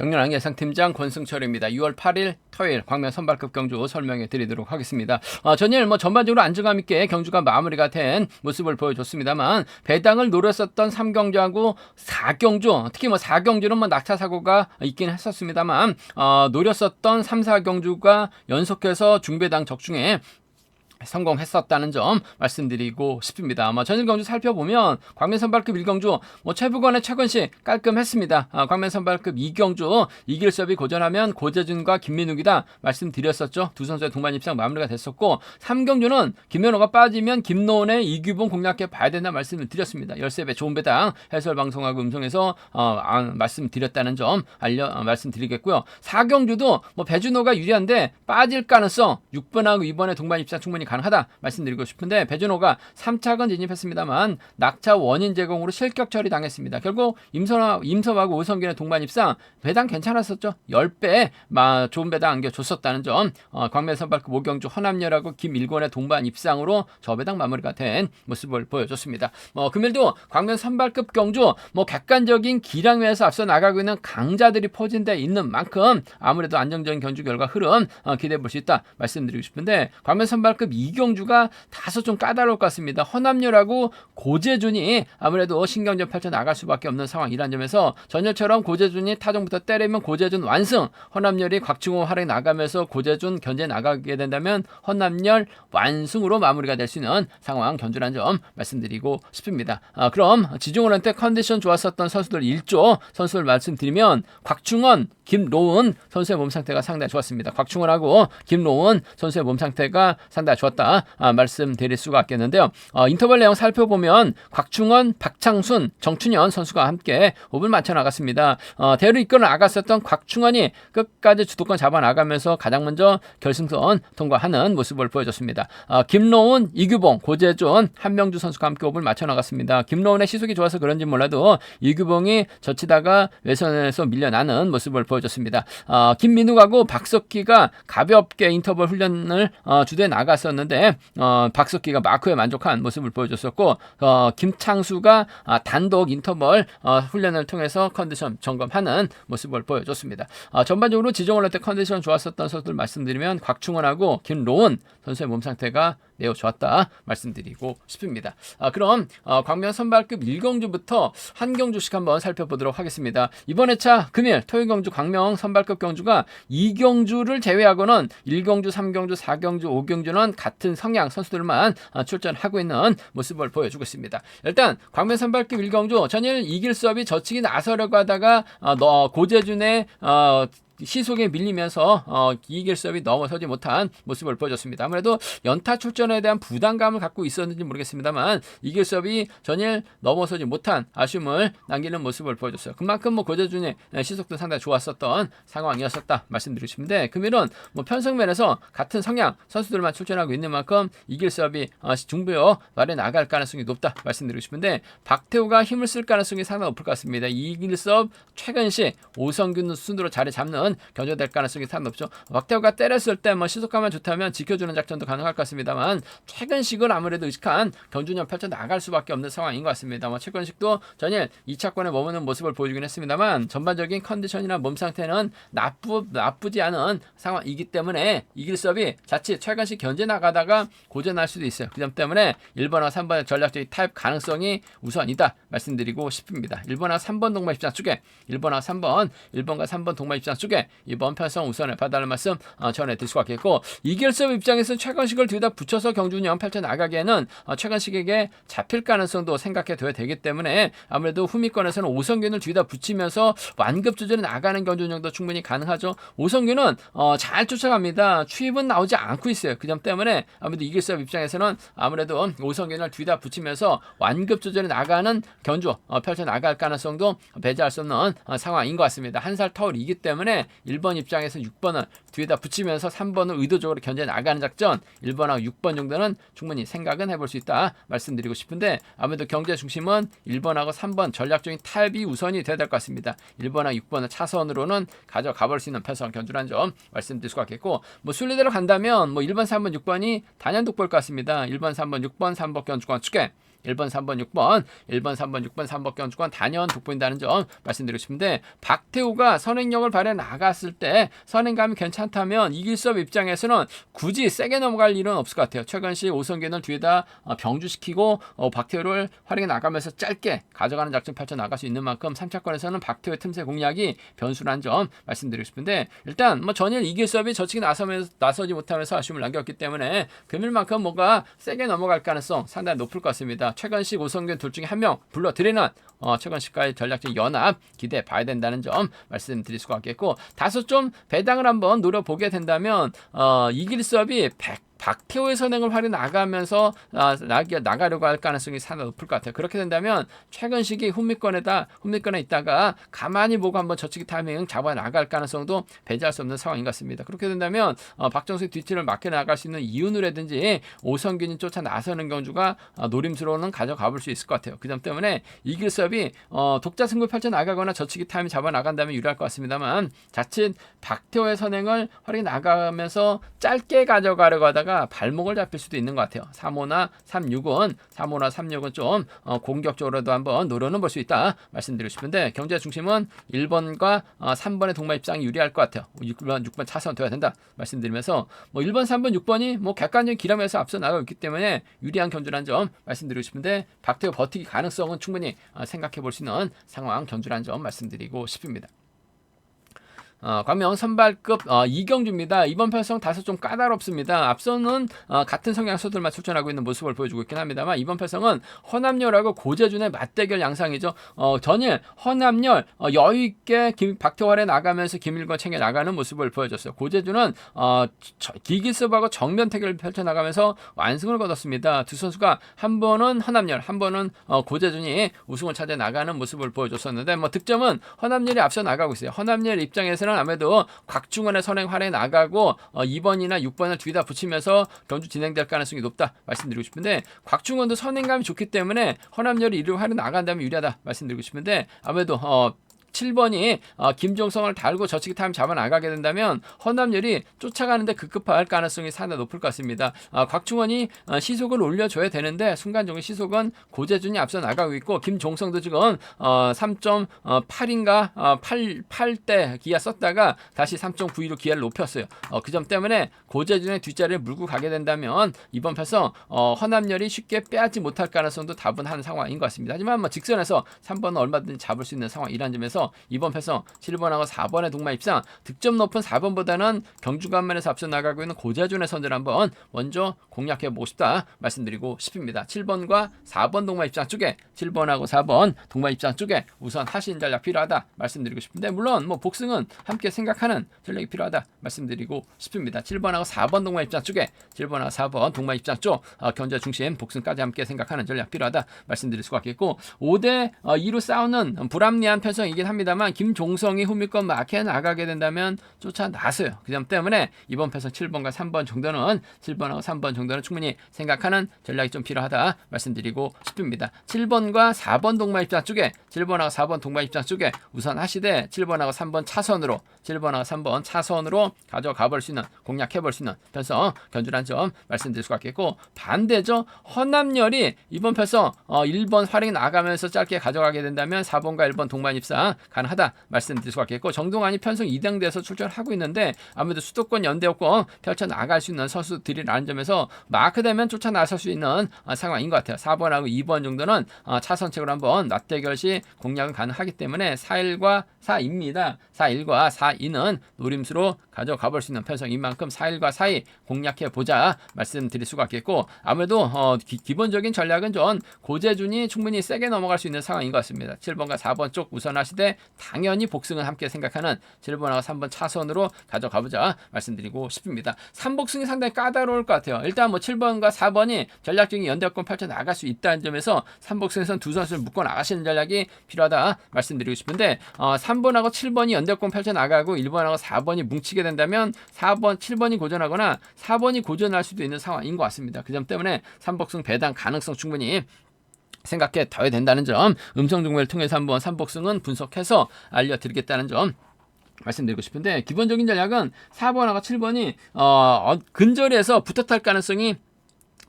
경륜 예상팀장 권승철입니다. 6월 8일 토요일 광명 선발급 경주 설명해 드리도록 하겠습니다. 전일 전반적으로 안정감 있게 경주가 마무리가 된 모습을 보여줬습니다만 배당을 노렸었던 3경주하고 4경주, 특히 4경주는 낙차 사고가 있긴 했었습니다만 노렸었던 3, 4경주가 연속해서 중배당 적중에 성공했었다는 점 말씀드리고 싶습니다. 전일 경주 살펴보면 광명 선발급 1경주 최부관의 최건식 깔끔했습니다. 광명 선발급 2경주 이길섭이 고전하면 고재준과 김민욱이다 말씀드렸었죠. 두 선수의 동반 입상 마무리가 됐었고 3경주는 김연호가 빠지면 김노원의 이규봉 공략해 봐야 된다 말씀을 드렸습니다. 13배 좋은 배당 해설방송하고 음성에서 말씀드렸다는 점 말씀드리겠고요. 4경주도 배준호가 유리한데 빠질 가능성 6번하고 2번의 동반 입상 충분히 가능하다 말씀드리고 싶은데 배준호가 3차건 진입했습니다만 낙차 원인 제공으로 실격 처리 당했습니다. 결국 임섭하고 오성균의 동반 입상 배당 괜찮았었죠. 10배 좋은 배당 안겨줬었다는 점 광명 선발급 5경주 허남열하고 김일권의 동반 입상으로 저배당 마무리가 된 모습을 보여줬습니다. 금일도 광명 선발급 경주 객관적인 기량에서 앞서 나가고 있는 강자들이 포진되어 있는 만큼 아무래도 안정적인 경주 결과 흐름 기대해 볼 수 있다 말씀드리고 싶은데 광명 선발급 이경주가 다소 좀 까다로울 것 같습니다. 허남열하고 고재준이 아무래도 신경전 펼쳐 나갈 수밖에 없는 상황이란 점에서 전일처럼 고재준이 타종부터 때리면 고재준 완승, 허남열이 곽충호 활에 나가면서 고재준 견제 나가게 된다면 허남열 완승으로 마무리가 될 수 있는 상황 견주란 점 말씀드리고 싶습니다. 그럼 지중원한테 컨디션 좋았었던 선수들 1조 선수를 말씀드리면 곽충원, 김로운 선수의 몸 상태가 상당히 좋았습니다. 곽충원하고 김로운 선수의 몸 상태가 상당히 좋았다 말씀드릴 수가 있겠는데요. 인터벌 내용 살펴보면 곽충원, 박창순, 정춘현 선수가 함께 호흡을 맞춰 나갔습니다. 대회를 이끌어 나갔었던 곽충원이 끝까지 주도권 잡아 나가면서 가장 먼저 결승선 통과하는 모습을 보여줬습니다. 김로운, 이규봉, 고재준, 한명주 선수가 함께 호흡을 맞춰 나갔습니다. 김로운의 시속이 좋아서 그런지 몰라도 이규봉이 젖히다가 외선에서 밀려나는 모습을 보여줬습니다. 김민욱하고 박석기가 가볍게 인터벌 훈련을 주도해 나갔었는데 박석기가 마크에 만족한 모습을 보여줬었고 김창수가 단독 인터벌 훈련을 통해서 컨디션 점검하는 모습을 보여줬습니다. 전반적으로 지정원 롯데 컨디션 좋았었던 선수들 말씀드리면 곽충원하고 김로운 선수의 몸 상태가 매우 좋았다 말씀드리고 싶습니다. 그럼 광명 선발급 1경주부터 한 경주씩 한번 살펴보도록 하겠습니다. 이번 회차 금일 토요일 경주 광명 선발급 경주가 2경주를 제외하고는 1경주, 3경주, 4경주, 5경주는 같은 성향 선수들만 출전하고 있는 모습을 보여주고 있습니다. 일단 광명 선발급 1경주 전일 이길섭이 젖히기 나서려고 하다가 고재준의 시속에 밀리면서 이길섭이 넘어서지 못한 모습을 보여줬습니다. 아무래도 연타 출전에 대한 부담감을 갖고 있었는지 모르겠습니다만 이길섭이 전일 넘어서지 못한 아쉬움을 남기는 모습을 보여줬어요. 그만큼 고재준의 시속도 상당히 좋았었던 상황이었었다 말씀드리고 싶은데 금일은 편성면에서 같은 성향 선수들만 출전하고 있는 만큼 이길섭이 중부역 아래 나갈 가능성이 높다 말씀드리고 싶은데 박태호가 힘을 쓸 가능성이 상당히 높을 것 같습니다. 이길섭, 최근식, 오성균 순으로 자리 잡는 견제될 가능성이 상당히 높죠. 박태호가 때렸을 때 시속감만 좋다면 지켜주는 작전도 가능할 것 같습니다만 최근식은 아무래도 의식한 견주년 펼쳐 나갈 수밖에 없는 상황인 것 같습니다. 최근식도 전일 2차권에 머무는 모습을 보여주긴 했습니다만 전반적인 컨디션이나 몸 상태는 나쁘지 않은 상황이기 때문에 이길섭이 자칫 최근식 견제 나가다가 고전할 수도 있어요. 그 점 때문에 1번과 3번의 전략적인 타입 가능성이 우선이다 말씀드리고 싶습니다. 1번과 3번 동반 입장 쪽에 1번과 3번 동반 입장 쪽에 이번 편성 우선을 받아라는 말씀 전해드릴 수가 있겠고 이길섭 입장에서는 최건식을 뒤에다 붙여서 경주운영 펼쳐 나가기에는 최건식에게 잡힐 가능성도 생각해 둬야 되기 때문에 아무래도 후미권에서는 오성균을 뒤에다 붙이면서 완급 조절해 나가는 경주운영도 충분히 가능하죠. 오성균은 잘 쫓아갑니다. 추입은 나오지 않고 있어요. 그 점 때문에 아무래도 이길섭 입장에서는 아무래도 오성균을 뒤에다 붙이면서 완급 조절해 나가는 경주 펼쳐 나갈 가능성도 배제할 수 없는 상황인 것 같습니다. 한 살 터울이기 때문에 1번 입장에서 6번을 뒤에다 붙이면서 3번을 의도적으로 견제 나가는 작전 1번하고 6번 정도는 충분히 생각은 해볼 수 있다 말씀드리고 싶은데 아무래도 경제 중심은 1번하고 3번 전략적인 타입이 우선이 돼야 될 것 같습니다. 1번하고 6번을 차선으로는 가져가 볼 수 있는 편성 견주란 점 말씀드릴 수가 있겠고 순리대로 간다면 1번, 3번, 6번이 단연 돋보일 것 같습니다. 1번, 3번, 6번, 3번 견주권 축에 1번, 3번, 6번, 1번, 3번, 6번, 3번 경주권 단연 돋보인다는 점 말씀드리고 싶은데 박태우가 선행력을 발휘해 나갔을 때 선행감이 괜찮다면 이길섭 입장에서는 굳이 세게 넘어갈 일은 없을 것 같아요. 최건식, 오성균을 뒤에다 병주시키고 박태우를 활용해 나가면서 짧게 가져가는 작전 펼쳐 나갈 수 있는 만큼 3차권에서는 박태우의 틈새 공략이 변수라는 점 말씀드리고 싶은데 일단 뭐 전일 이길섭이 저측에 나서지 못하면서 아쉬움을 남겼기 때문에 금일만큼 뭔가 세게 넘어갈 가능성 상당히 높을 것 같습니다. 최건식, 오성균 둘 중에 한 명 불러들이는 최건식과의 전략적 연합 기대해 봐야 된다는 점 말씀드릴 수가 있겠고 다소 좀 배당을 한번 노려보게 된다면 이길섭이 박태호의 선행을 활용해 나가면서 나가려고 할 가능성이 상당히 높을 것 같아요. 그렇게 된다면 최근식이 훈미권에 있다가 가만히 보고 한번 저치기 타이밍 잡아 나갈 가능성도 배제할 수 없는 상황인 것 같습니다. 그렇게 된다면 박정수의 뒤치를 막혀 나갈 수 있는 이윤우라든지 오성균이 쫓아 나서는 경주가 노림수로는 가져가 볼 수 있을 것 같아요. 그 점 때문에 이길섭이 독자 승부 펼쳐 나가거나 저치기 타이밍 잡아 나간다면 유리할 것 같습니다만 자칫 박태호의 선행을 활용해 나가면서 짧게 가져가려고 하다가 발목을 잡힐 수도 있는 것 같아요. 3호나 36은 좀 공격적으로도 한번 노려는 볼 수 있다 말씀드리고 싶은데 경제 중심은 1번과 3번의 동마 입장이 유리할 것 같아요. 6번 차선 돼야 된다 말씀드리면서 1번, 3번, 6번이 객관적인 기량에서 앞서 나가고 있기 때문에 유리한 경주라는 점 말씀드리고 싶은데 박태호 버티기 가능성은 충분히 생각해 볼 수 있는 상황 경주라는 점 말씀드리고 싶습니다. 광명 선발급 이경주입니다. 이번 편성 다소 좀 까다롭습니다. 앞서는 같은 성향 소들만 출전하고 있는 모습을 보여주고 있긴 합니다만 이번 편성은 허남열하고 고재준의 맞대결 양상이죠. 전일 허남열 여유있게 박태환에 나가면서 김일권 챙겨 나가는 모습을 보여줬어요. 고재준은 기기습하고 정면 태결을 펼쳐나가면서 완승을 거뒀습니다. 두 선수가 한 번은 허남열, 한 번은 고재준이 우승을 찾아 나가는 모습을 보여줬었는데 득점은 허남열이 앞서 나가고 있어요. 허남열 입장에서는 아무래도 곽중원의 선행 활에 나가고 2번이나 6번을 뒤에다 붙이면서 경주 진행될 가능성이 높다 말씀드리고 싶은데 곽중원도 선행감이 좋기 때문에 허남열이 이를 활에 나간다면 유리하다 말씀드리고 싶은데 아무래도 7번이 김종성을 달고 저치기 타임 잡아 나가게 된다면 허남열이 쫓아가는데 급급할 가능성이 상당히 높을 것 같습니다. 곽충원이 시속을 올려줘야 되는데 순간적인 시속은 고재준이 앞서 나가고 있고 김종성도 지금 3.8인가 8대 기아 썼다가 다시 3.92로 기아를 높였어요. 그 점 때문에 고재준의 뒷자리를 물고 가게 된다면 이번 편성 허남열이 쉽게 빼앗지 못할 가능성도 다분한 상황인 것 같습니다. 하지만 직선에서 3번은 얼마든지 잡을 수 있는 상황이라는 점에서 이번 편성 7번하고 4번의 동마 입상 득점 높은 4번보다는 경주간만에서 앞서 나가고 있는 고재준의 선제를 한번 먼저 공략해보고 싶다 말씀드리고 싶습니다. 7번과 4번 동마 입장 쪽에 7번하고 4번 동마 입장 쪽에 우선 하신 전략 필요하다 말씀드리고 싶은데 물론 복승은 함께 생각하는 전략이 필요하다 말씀드리고 싶습니다. 7번하고 4번 동마 입장 쪽에 7번하고 4번 동마 입장 쪽 견제 중심 복승까지 함께 생각하는 전략 필요하다 말씀드릴 수가 있겠고 5대 2로 싸우는 불합리한 편성이긴 합니다만 김종성이 후미권 마켓에 나가게 된다면 쫓아나서요. 그 점 때문에 이번 편성 7번과 3번 정도는 7번하고 3번 정도는 충분히 생각하는 전략이 좀 필요하다 말씀드리고 싶습니다. 7번과 4번 동마 입장 쪽에 7번하고 4번 동마 입장 쪽에 우선 하시되 7번하고 3번 차선으로 7번하고 3번 차선으로 가져가 볼 수 있는 공략해 볼 수 있는 편성 견주란 점 말씀드릴 수가 있겠고 반대죠. 허남열이 이번 편성 1번 활용이 나가면서 짧게 가져가게 된다면 4번과 1번 동반 입상 가능하다 말씀드릴 수가 있겠고 정동환이 편성 2등대에서 출전하고 있는데 아무래도 수도권 연대권 펼쳐 나갈 수 있는 선수들이라는 점에서 마크되면 쫓아 나설 수 있는 상황인 것 같아요. 4번하고 2번 정도는 차선책으로 한번 맞대결 시 공략은 가능하기 때문에 4.1과 4.2입니다. 4.1과 4.2는 노림수로 가져가 볼 수 있는 편성인 만큼 4.1과 4.2 공략해 보자 말씀드릴 수가 있겠고 아무래도 기본적인 전략은 좀 고재준이 충분히 세게 넘어갈 수 있는 상황인 것 같습니다. 7번과 4번 쪽 우선하시되 당연히 복승은 함께 생각하는 7번하고 3번 차선으로 가져가보자 말씀드리고 싶습니다. 3복승이 상당히 까다로울 것 같아요. 일단 7번과 4번이 전략적인 연대권 펼쳐 나갈 수 있다는 점에서 3복승에서는 두 선수를 묶어 나가시는 전략이 필요하다 말씀드리고 싶은데 3번하고 7번이 연대권 펼쳐 나가고 1번하고 4번이 뭉치게 된다면 4번, 7번이 고전하거나 4번이 고전할 수도 있는 상황인 것 같습니다. 그 점 때문에 3복승 배당 가능성 충분히 생각해 둬야 된다는 점 음성정보를 통해서 한번 3복승은 분석해서 알려드리겠다는 점 말씀드리고 싶은데 기본적인 전략은 4번하고 7번이 근절해서 붙어탈 가능성이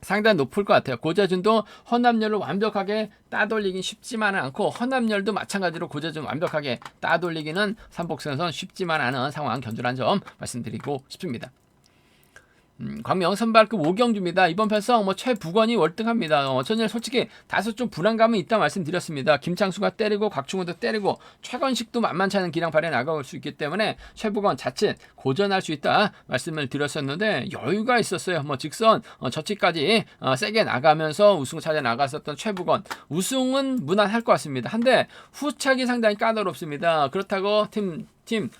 상당히 높을 것 같아요. 고자준도 허남열을 완벽하게 따돌리긴 쉽지만은 않고 허남열도 마찬가지로 고자준 완벽하게 따돌리기는 삼복승에선 쉽지만 않은 상황 견주란 점 말씀드리고 싶습니다. 광명 선발급 5경주입니다. 이번 편성 최부건이 월등합니다. 저는 솔직히 다소 좀 불안감은 있다 말씀드렸습니다. 김창수가 때리고 곽충호도 때리고 최건식도 만만치 않은 기량 발휘해 나갈 수 있기 때문에 최부건 자칫 고전할 수 있다 말씀을 드렸었는데 여유가 있었어요. 직선 저치까지 세게 나가면서 우승 차지해 나갔었던 최부건 우승은 무난할 것 같습니다. 한데 후착이 상당히 까다롭습니다. 그렇다고 팀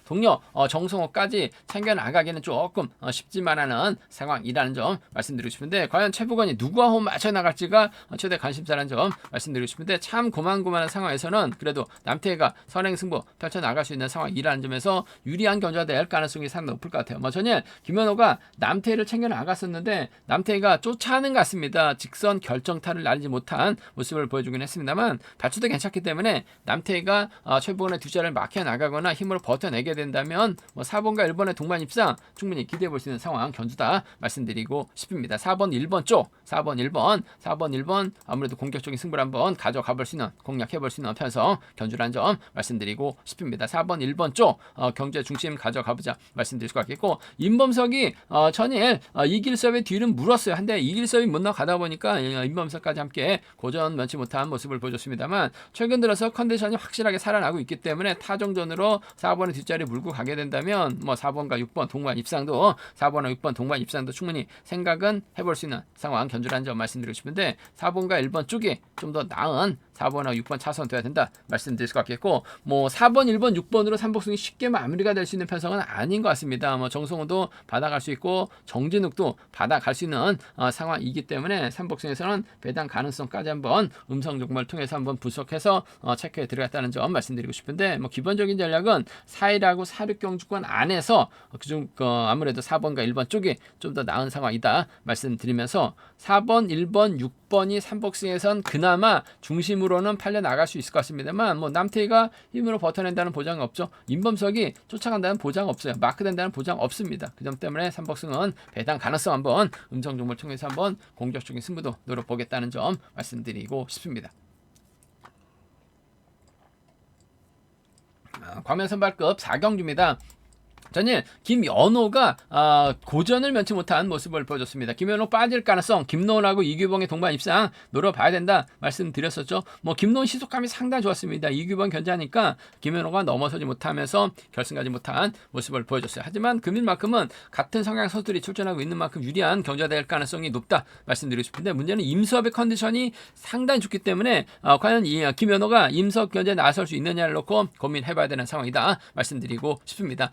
동료 정성호까지 챙겨나가기는 조금 쉽지만은 상황이라는 점 말씀드리고 싶은데 과연 최부건이 누구와 호흡 맞춰 나갈지가 최대 관심사라는 점 말씀드리고 싶은데 참 고만고만한 상황에서는 그래도 남태희가 선행승부 펼쳐나갈 수 있는 상황이라는 점에서 유리한 견주가 될 가능성이 상당히 높을 것 같아요. 전일 김현호가 남태희를 챙겨나갔었는데 남태희가 쫓아하는 것 같습니다. 직선 결정타를 날리지 못한 모습을 보여주긴 했습니다만 발주도 괜찮기 때문에 남태희가 최부건의 뒷자리를 막혀나가거나 힘으로 버텨내게 된다면 4번과 1번의 동반 입상 충분히 기대해 볼 수 있는 상황 견주다 말씀드리고 싶습니다. 4번 1번 쪽 4번 1번 아무래도 공격적인 승부를 한번 가져가 볼 수 있는 공략해 볼 수 있는 편성 견주라는 점 말씀드리고 싶습니다. 4번 1번 쪽 경제 중심 가져가 보자 말씀드릴 수 같겠고 임범석이 전일 이길섭의 뒤를 물었어요. 한데 이길섭이 못 나가다 보니까 임범석까지 함께 고전 면치 못한 모습을 보여줬습니다만 최근 들어서 컨디션이 확실하게 살아나고 있기 때문에 타종전으로 4번의 뒷자리 물고 가게 된다면 4번과 6번 동반 입상도 4번과 6번 동반 입상도 충분히 생각은 해볼 수 있는 상황 견주라는 점 말씀드리고 싶은데 4번과 1번 쪽이 좀 더 나은 4번하고 6번 차선 돼야 된다 말씀드릴 수 같겠고 4번, 1번, 6번으로 삼복승이 쉽게 마무리가 될 수 있는 편성은 아닌 것 같습니다. 정성호도 받아갈 수 있고 정진욱도 받아갈 수 있는 상황이기 때문에 삼복승에서는 배당 가능성까지 한번 음성 정보를 통해서 한번 분석해서 체크해 들어갔다는 점 말씀드리고 싶은데 기본적인 전략은 4일하고 4,6경주권 안에서 그중 아무래도 4번과 1번 쪽이 좀 더 나은 상황이다 말씀드리면서 4번, 1번, 6번이 삼복승에선 그나마 중심으로는 팔려 나갈 수 있을 것 같습니다만 남태희가 힘으로 버텨낸다는 보장은 없죠. 임범석이 쫓아간다는 보장 없어요. 마크된다는 보장 없습니다. 그 점 때문에 삼복승은 배당 가능성 한번 음성 정보를 통해서 한번 공격적인 승부도 노려보겠다는 점 말씀드리고 싶습니다. 광명 선발급 4경주입니다. 전일 김연호가 고전을 면치 못한 모습을 보여줬습니다. 김연호 빠질 가능성 김노원하고 이규봉의 동반 입상 노려봐야 된다 말씀드렸었죠. 김노원 시속감이 상당히 좋았습니다. 이규봉 견제하니까 김연호가 넘어서지 못하면서 결승 가지 못한 모습을 보여줬어요. 하지만 금일만큼은 같은 성향 선수들이 출전하고 있는 만큼 유리한 경주가 될 가능성이 높다 말씀드리고 싶은데 문제는 임섭의 컨디션이 상당히 좋기 때문에 과연 이 김연호가 임섭 견제에 나설 수 있느냐를 놓고 고민해봐야 되는 상황이다 말씀드리고 싶습니다.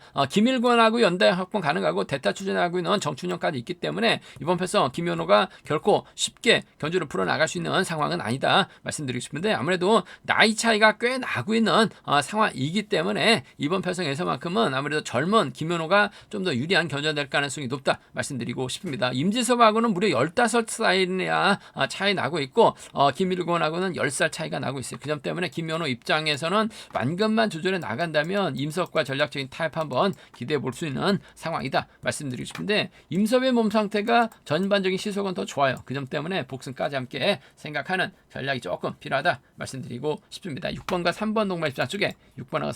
김일권하고 연대 확보 가능하고 대타 추진하고 있는 정춘영까지 있기 때문에 이번 편성 김연호가 결코 쉽게 견주를 풀어나갈 수 있는 상황은 아니다 말씀드리고 싶은데 아무래도 나이 차이가 꽤 나고 있는 상황이기 때문에 이번 편성에서만큼은 아무래도 젊은 김연호가 좀 더 유리한 견주가 될 가능성이 높다 말씀드리고 싶습니다. 임지섭하고는 무려 15살이나 차이 나고 있고 김일권하고는 10살 차이가 나고 있어요. 그 점 때문에 김연호 입장에서는 완급만 조절해 나간다면 임섭과 전략적인 타협 한번 기대해 볼 수 있는 상황이다 말씀드리고 싶은데 임섭의 몸 상태가 전반적인 시속은 더 좋아요. 그 점 때문에 복승까지 함께 생각하는 전략이 조금 필요하다 말씀드리고 싶습니다. 6번과 3번 동반 입장 쪽에 6번과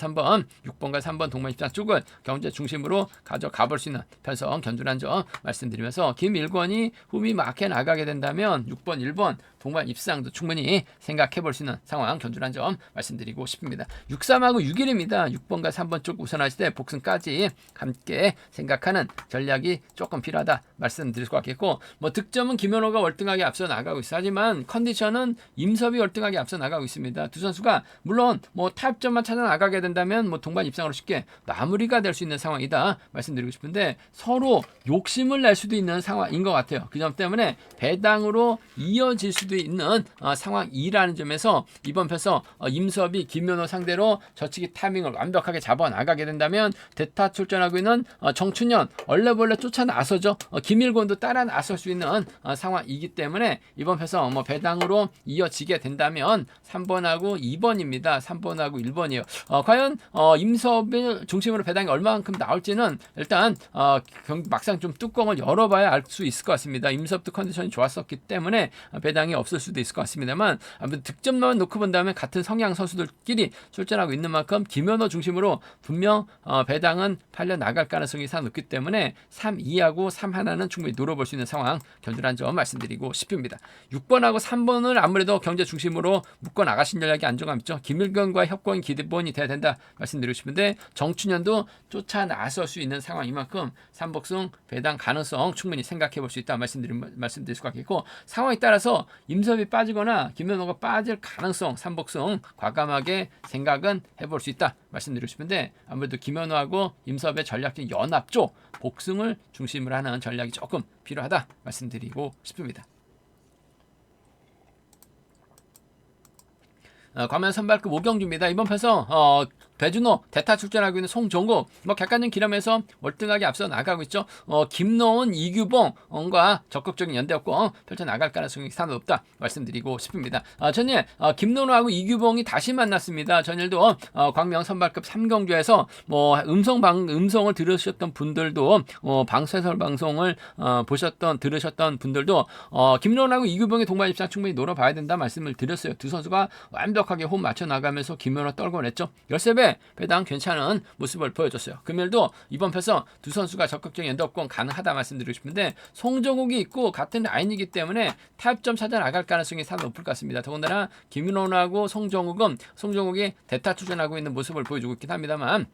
3번 동반 입장 쪽을 경제 중심으로 가져가 볼 수 있는 편성 견주란 점 말씀드리면서 김일권이 홈이 막혀 나가게 된다면 6번, 1번 동반 입상도 충분히 생각해 볼 수 있는 상황 견주란 점 말씀드리고 싶습니다. 6-3하고 6-1입니다. 6번과 3번 쪽 우선하실 때 복승까지 함께 생각하는 전략이 조금 필요하다 말씀드릴 것 같겠고 득점은 김연호가 월등하게 앞서 나가고 있어 하지만 컨디션은 임섭이 월등하게 앞서 나가고 있습니다. 두 선수가 물론 타협점만 찾아 나가게 된다면 동반 입상으로 쉽게 마무리가 될 수 있는 상황이다 말씀드리고 싶은데 서로 욕심을 낼 수도 있는 상황인 것 같아요. 그 점 때문에 배당으로 이어질 수도 수도 있는 상황이라는 점에서 이번 패서 임수업이 김연호 상대로 저치기 타이밍을 완벽하게 잡아 나가게 된다면 대타 출전하고 있는 정춘현 얼레벌레 쫓아 나서죠. 김일권도 따라 나설 수 있는 상황이기 때문에 이번 패서 배당으로 이어지게 된다면 3번하고 2번입니다. 3번하고 1번이에요. 과연 임수업을 중심으로 배당이 얼마만큼 나올지는 일단 막상 좀 뚜껑을 열어봐야 알 수 있을 것 같습니다. 임수업도 컨디션이 좋았었기 때문에 배당이 없을 수도 있을 것 같습니다만 아무튼 득점만 놓고 본다면 같은 성향 선수들끼리 출전하고 있는 만큼 김연호 중심으로 분명 배당은 팔려 나갈 가능성이 상 높기 때문에 3-2하고 3-1는 충분히 노려볼 수 있는 상황 견주란 점 말씀드리고 싶습니다. 6번하고 3번을 아무래도 경제 중심으로 묶어 나가신 전략이 안정감 있죠. 김일권과 협공이 기본이 돼야 된다 말씀드리고 싶은데 정춘현도 쫓아 나설 수 있는 상황인 만큼 삼복승 배당 가능성 충분히 생각해 볼 수 있다 말씀드릴 수가 있겠고 상황에 따라서 임섭이 빠지거나 김연호가 빠질 가능성 삼복승 과감하게 생각은 해볼 수 있다 말씀드리고 싶은데 아무래도 김연호하고 임섭의 전략적 연합 쪽 복승을 중심으로 하는 전략이 조금 필요하다 말씀드리고 싶습니다. 과면 선발급 오경주입니다. 이번 패서 배준호 대타 출전하고 있는 송종국 객관적 기념에서 월등하게 앞서 나가고 있죠. 김노은 이규봉과 적극적인 연대협공 펼쳐 나갈 가능성이 상당히 높다 말씀드리고 싶습니다. 전일 김노은하고 이규봉이 다시 만났습니다. 전일도 광명 선발급 3경주에서 음성을 들으셨던 분들도 방송해설 방송을 들으셨던 분들도 김노은하고 이규봉의 동반 입상 충분히 노려봐야 된다 말씀을 드렸어요. 두 선수가 완벽하게 호흡 맞춰 나가면서 김연호 떨궈냈죠. 13배 배당 괜찮은 모습을 보여줬어요. 금일도 이번 패서 두 선수가 적극적인 연대협공 가능하다 말씀드리고 싶은데 송정욱이 있고 같은 라인이기 때문에 타협점 찾아 나갈 가능성이 상당히 높을 것 같습니다. 더군다나 김윤원하고 송정욱이 대타 출전하고 있는 모습을 보여주고 있긴 합니다만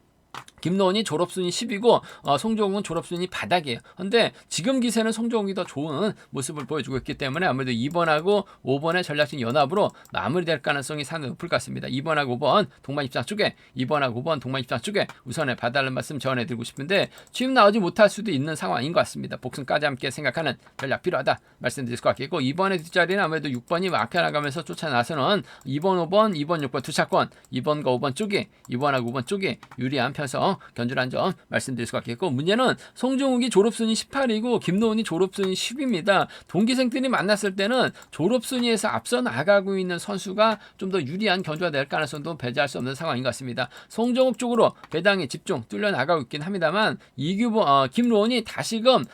김노은이 졸업순위 10이고 송정욱은 졸업순위 바닥이에요. 그런데 지금 기세는 송정욱이 더 좋은 모습을 보여주고 있기 때문에 아무래도 2번하고 5번의 전략적 연합으로 마무리될 가능성이 상당히 높을 것 같습니다. 2번하고 5번 동반 입상 쪽에 2번하고 5번 동반 입상 쪽에 우선에 봐달라는 말씀 전해드리고 싶은데 취임 나오지 못할 수도 있는 상황인 것 같습니다. 복승까지 함께 생각하는 전략 필요하다 말씀드릴 것 같겠고 2번의 뒷자리는 아무래도 6번이 막혀나가면서 쫓아나서는 2번, 5번, 2번, 6번 두 차권 2번과 5번 쪽이 2번하고 5번 쪽이 유리한 편성 견주란 점 말씀드릴 수 있겠고 문제는 송정욱이 졸업순위 18이고 김노은이 졸업순위 10입니다. 동기생들이 만났을 때는 졸업순위에서 앞서 나가고 있는 선수가 좀 더 유리한 견주가 될 가능성도 배제할 수 없는 상황인 것 같습니다. 송정욱 쪽으로 배당이 집중 뚫려 나가고 있긴 합니다만 김노은이 다시금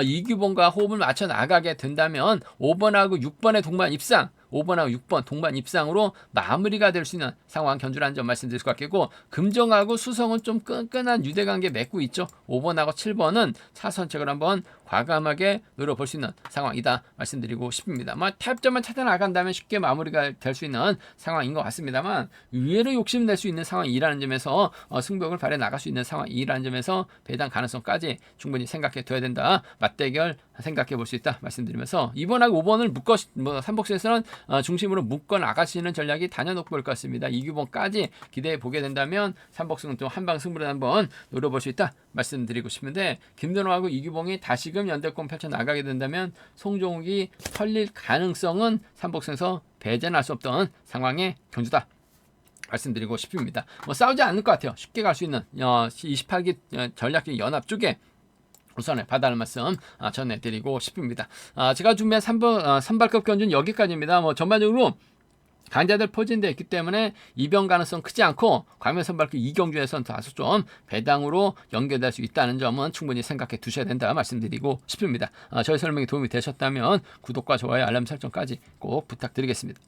이규봉과 호흡을 맞춰 나가게 된다면 5번하고 6번의 동반 입상 5번하고 6번 동반 입상으로 마무리가 될 수 있는 상황 견주라는 점 말씀드릴 수 있겠고 금정하고 수성은 좀 끈끈한 유대관계 맺고 있죠. 5번하고 7번은 차선책을 한번 과감하게 노려볼 수 있는 상황이다 말씀드리고 싶습니다. 타협점만 찾아 나간다면 쉽게 마무리가 될 수 있는 상황인 것 같습니다만 의외로 욕심낼 수 있는 상황이라는 점에서 승벽을 발휘해 나갈 수 있는 상황이라는 점에서 배당 가능성까지 충분히 생각해 둬야 된다. 맞대결 생각해 볼 수 있다 말씀드리면서 2번하고 5번을 삼복수에서는 중심으로 묶어 나가시는 전략이 단연 높을 것 같습니다. 이규봉까지 기대해 보게 된다면 삼복승은 또 한방 승부를 한번 노려볼 수 있다 말씀드리고 싶은데 김준호하고 이규봉이 다시금 연대권 펼쳐 나가게 된다면 송정욱이 털릴 가능성은 삼복승에서 배제할 수 없던 상황의 경주다 말씀드리고 싶습니다. 싸우지 않을 것 같아요. 쉽게 갈 수 있는 28기 전략적 연합 쪽에 우선에 받아는 말씀 전해드리고 싶습니다. 제가 준비한 3번 선발급 견주는 여기까지입니다. 전반적으로 강자들 포진되어 있기 때문에 이변 가능성 크지 않고 광면 선발급 2경주에서는 다소 좀 배당으로 연결될 수 있다는 점은 충분히 생각해 두셔야 된다 말씀드리고 싶습니다. 저희 설명이 도움이 되셨다면 구독과 좋아요 알람 설정까지 꼭 부탁드리겠습니다.